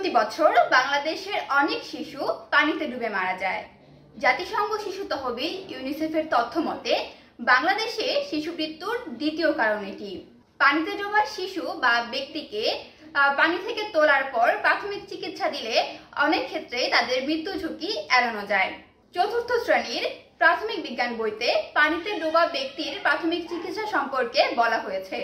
প্রতি বছর বাংলাদেশের অনেক শিশু পানিতে ডুবে মারা যায়। জাতিসংঘ শিশু তহবিল ইউনিসেফের তথ্য মতে বাংলাদেশে শিশু মৃত্যুর দ্বিতীয় কারণ এটি। পানিতে ডোবা শিশু বা ব্যক্তিকে পানি থেকে তোলার পর প্রাথমিক চিকিৎসা দিলে অনেক ক্ষেত্রে তাদের মৃত্যু ঝুঁকি এড়ানো যায়। চতুর্থ শ্রেণীর প্রাথমিক বিজ্ঞান বইতে পানিতে ডোবা ব্যক্তির প্রাথমিক চিকিৎসা সম্পর্কে বলা হয়েছে।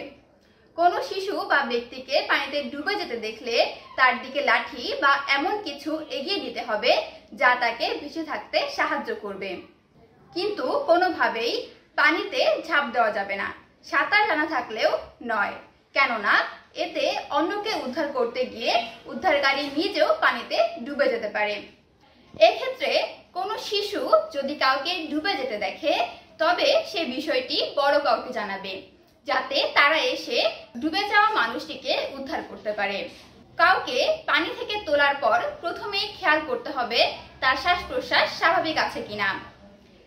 কোনো শিশু বা ব্যক্তিকে পানিতে ডুবে যেতে দেখলে তার দিকে লাঠি বা এমন কিছু এগিয়ে দিতে হবে যা তাকে বেঁচে থাকতে সাহায্য করবে। কিন্তু কোনোভাবেই পানিতে ঝাঁপ দেওয়া যাবে না, সাঁতার জানা থাকলেও নয়, কেননা এতে অন্যকে উদ্ধার করতে গিয়ে উদ্ধারকারী নিজেও পানিতে ডুবে যেতে পারে। এক্ষেত্রে কোনো শিশু যদি কাউকে ডুবে যেতে দেখে তবে সে বিষয়টি বড় কাউকে জানাবে, যাতে তারা এসে ডুবে যাওয়া মানুষটিকে উদ্ধার করতে পারে। কাউকে পানি থেকে তোলার পর প্রথমেই খেয়াল করতে হবে তার শ্বাস প্রশ্বাস স্বাভাবিক আছে কিনা।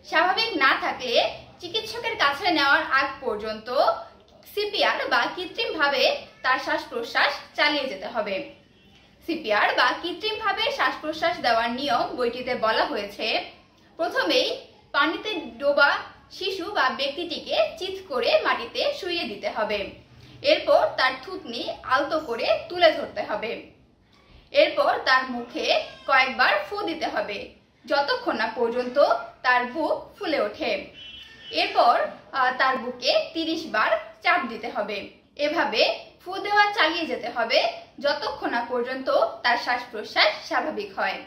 স্বাভাবিক না থাকলে চিকিৎসকের কাছে নেওয়ার আগ পর্যন্ত সিপিআর বা কৃত্রিমভাবে তার শ্বাস প্রশ্বাস চালিয়ে যেতে হবে। সিপিআর বা কৃত্রিমভাবে শ্বাস প্রশ্বাস দেওয়ার নিয়ম বইটিতে বলা হয়েছে। প্রথমেই পানিতে ডোবা শিশু বা ব্যক্তিটিকে চিৎ করে মাটিতে শুইয়ে দিতে হবে। এরপর তার থুতনি আলতো করে তুলে ধরতে হবে। এরপর তার মুখে কয়েকবার ফু দিতে হবে যতক্ষণ না পর্যন্ত তার বুক ফুলে ওঠে। এরপর তার বুকে 30 বার চাপ দিতে হবে। এভাবে ফু দেওয়া চালিয়ে যেতে হবে যতক্ষণ না পর্যন্ত তার শ্বাস প্রশ্বাস স্বাভাবিক হয়।